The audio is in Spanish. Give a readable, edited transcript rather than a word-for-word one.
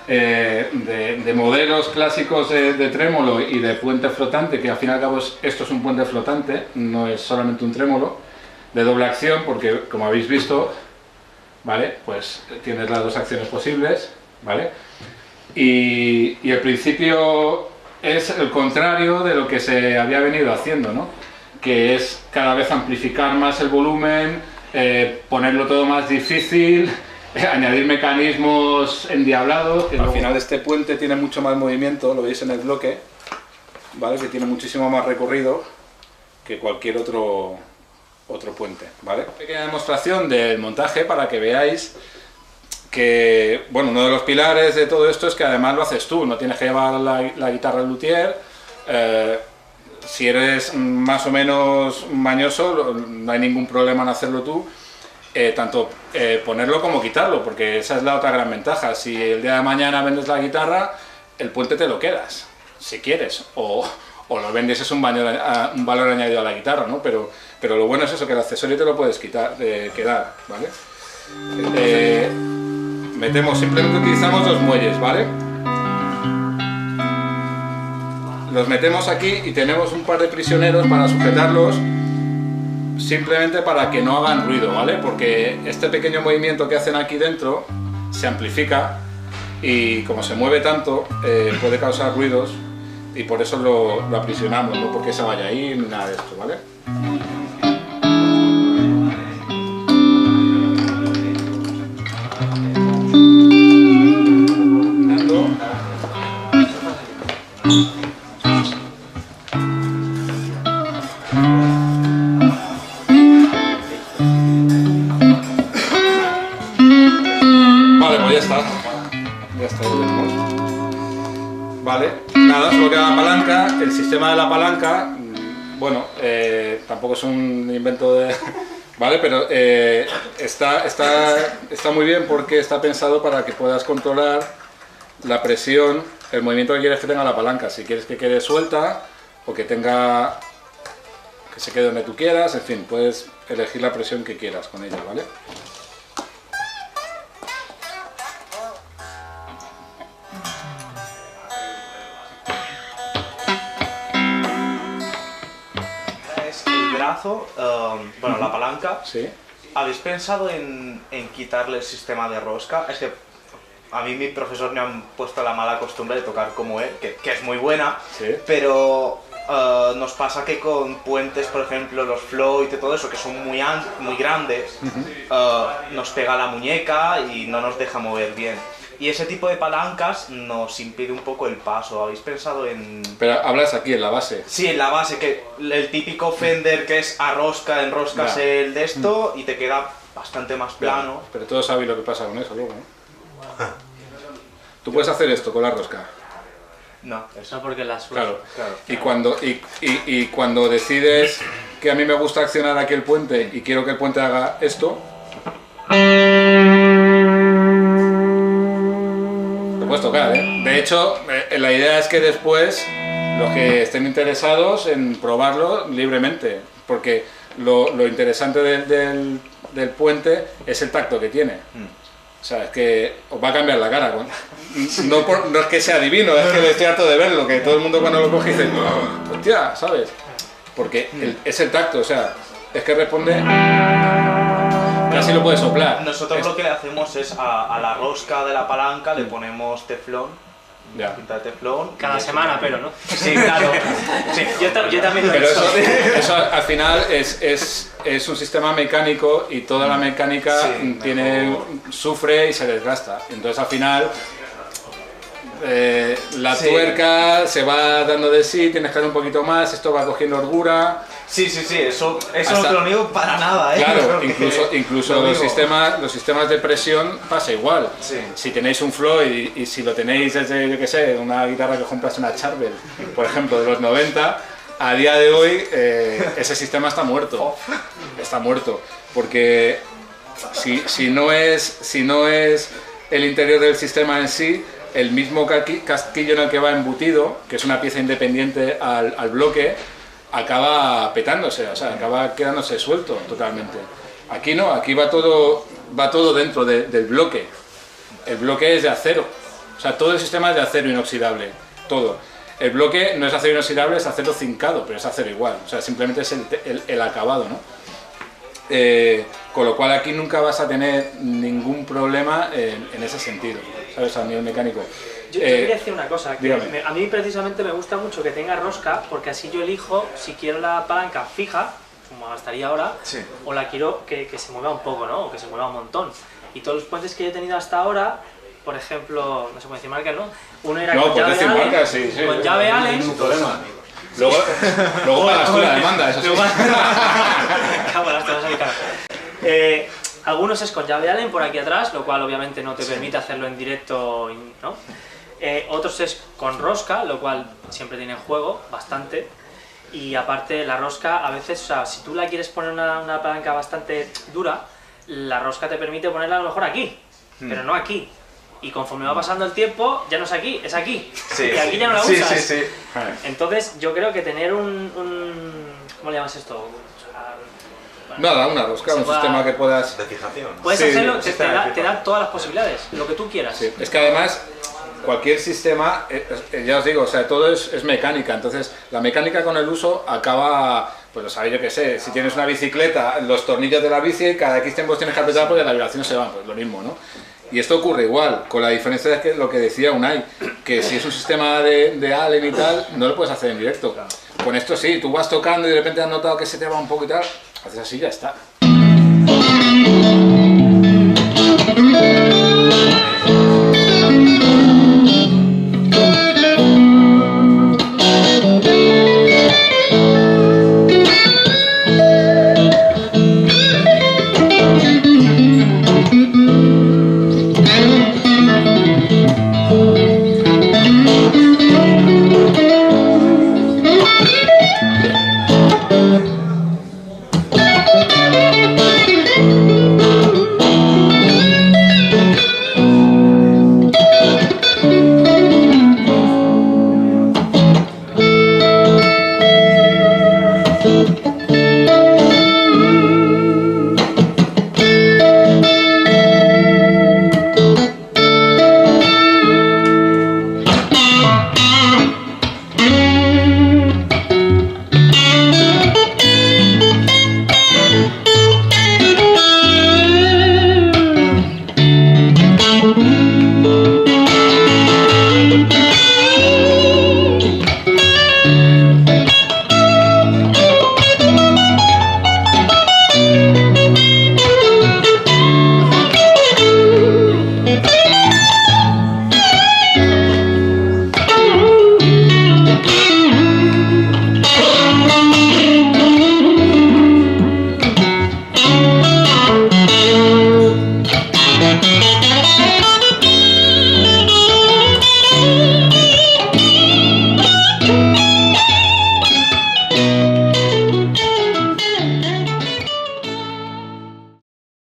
de modelos clásicos de trémolo y de puente flotante, que al fin y al cabo esto es un puente flotante, no es solamente un trémolo, de doble acción, porque como habéis visto, ¿vale? Pues tienes las dos acciones posibles, ¿vale? Y el principio es el contrario de lo que se había venido haciendo, ¿no? Que es cada vez amplificar más el volumen, ponerlo todo más difícil, añadir mecanismos endiablados. Que al final este puente tiene mucho más movimiento, lo veis en el bloque, ¿vale? Que tiene muchísimo más recorrido que cualquier otro puente, ¿vale? Pequeña demostración del montaje para que veáis que, bueno, uno de los pilares de todo esto es que además lo haces tú, no tienes que llevar la guitarra al luthier. Si eres más o menos mañoso, no hay ningún problema en hacerlo tú, tanto ponerlo como quitarlo, porque esa es la otra gran ventaja. Si el día de mañana vendes la guitarra, el puente te lo quedas, si quieres, o lo vendes, es un valor añadido a la guitarra, ¿no? Pero lo bueno es eso, que el accesorio te lo puedes quedar, ¿vale? Simplemente utilizamos los muelles, ¿vale? Los metemos aquí y tenemos un par de prisioneros para sujetarlos, simplemente para que no hagan ruido, ¿vale? Porque este pequeño movimiento que hacen aquí dentro se amplifica y como se mueve tanto puede causar ruidos, y por eso lo aprisionamos, no porque se vaya ahí ni nada de esto, ¿vale? Vale, pues ya está, ya tenemos. Vale, nada, solo queda la palanca. El sistema de la palanca, bueno, tampoco es un invento de... ¿Vale? Pero está muy bien porque está pensado para que puedas controlar la presión, el movimiento que quieres que tenga la palanca. Si quieres que quede suelta o que se quede donde tú quieras, en fin, puedes elegir la presión que quieras con ella, ¿vale? Bueno, la palanca, ¿sí? ¿Habéis pensado en quitarle el sistema de rosca? Es que a mí mi profesor me han puesto la mala costumbre de tocar como él, que es muy buena, ¿sí? Pero nos pasa que con puentes, por ejemplo, los Floyd y todo eso, que son muy grandes, nos pega la muñeca y no nos deja mover bien. Y ese tipo de palancas nos impide un poco el paso. ¿Habéis pensado en...? Pero hablas aquí, en la base. Sí, en la base, que el típico Fender que es a rosca, enroscas el de esto y te queda bastante más plano. Pero todos sabéis lo que pasa con eso luego, ¿no? Tú puedes hacer esto con la rosca. No, eso porque la claro. Y cuando decides que a mí me gusta accionar aquí el puente y quiero que el puente haga esto, puedes tocar, ¿eh? De hecho, la idea es que después los que estén interesados en probarlo libremente, porque lo interesante del puente es el tacto que tiene. O sea, es que os va a cambiar la cara. No es que sea divino, es que estoy harto de verlo, que todo el mundo cuando lo coge dice, hostia, ¿sabes? Porque es el tacto, o sea, es que responde... Casi lo puedes soplar. Nosotros lo que le hacemos es a la rosca de la palanca le ponemos teflón, cinta de teflón. Cada semana, pero ¿no? Sí, claro. Sí, yo también lo he Pero hecho. eso al final es un sistema mecánico y toda la mecánica sufre y se desgasta. Entonces al final la tuerca se va dando de sí, tienes que dar un poquito más, esto va cogiendo holgura. Sí, eso no te lo niego para nada, ¿eh? Claro, incluso los sistemas de presión pasa igual. Sí. Si tenéis un Floyd y si lo tenéis desde, yo qué sé, una guitarra que compras, una Charvel, por ejemplo, de los 90, a día de hoy ese sistema está muerto. Está muerto, porque si no es el interior del sistema en sí, el mismo casquillo en el que va embutido, que es una pieza independiente al bloque, acaba petándose, o sea, acaba quedándose suelto totalmente. Aquí no, aquí va todo dentro del bloque. El bloque es de acero, O sea, todo el sistema es de acero inoxidable, todo. El bloque no es acero inoxidable, es acero cincado, pero es acero igual. O sea, simplemente es el acabado, ¿no? Con lo cual aquí nunca vas a tener ningún problema en ese sentido, ¿sabes? A nivel mecánico. Yo quería decir una cosa, que dígame. a mí precisamente me gusta mucho que tenga rosca, porque así yo elijo si quiero la palanca fija, como estaría ahora, Sí. o la quiero que se mueva un poco, ¿no? O que se mueva un montón. Y todos los puentes que yo he tenido hasta ahora, por ejemplo, no se puede decir marcas, ¿no? Uno era No, con puedes llave decir Allen, marcas, sí, sí. con llave Allen. Sin problema. Luego pagas tú la demanda, eso sí. Cago en las cosas al cara. Algunos es con llave Allen por aquí atrás, lo cual obviamente no te permite hacerlo en directo, ¿no? Otros es con rosca, lo cual siempre tiene juego, bastante. Y aparte la rosca, a veces, o sea, si tú la quieres poner una palanca bastante dura, la rosca te permite ponerla a lo mejor aquí, pero no aquí. Y conforme va pasando el tiempo, ya no es aquí, es aquí. Sí, y aquí sí. ya no la Sí, usas. sí, sí. Entonces yo creo que tener ¿cómo le llamas esto? O sea, bueno, Nada, una rosca, Se un pueda- sistema que puedas... De fijación. puedes Sí, hacerlo, sí, te da todas las posibilidades, lo que tú quieras. Sí, es que además cualquier sistema, ya os digo, o sea, todo es mecánica, entonces la mecánica con el uso acaba, pues lo sabéis, yo qué sé, si tienes una bicicleta, los tornillos de la bici, cada X tiempo tienes que apretar porque la vibración se va, pues lo mismo, ¿no? Y esto ocurre igual, con la diferencia de que lo que decía Unai, que si es un sistema de Allen y tal, no lo puedes hacer en directo. Con esto sí, tú vas tocando y de repente has notado que se te va un poco y tal, haces así y ya está.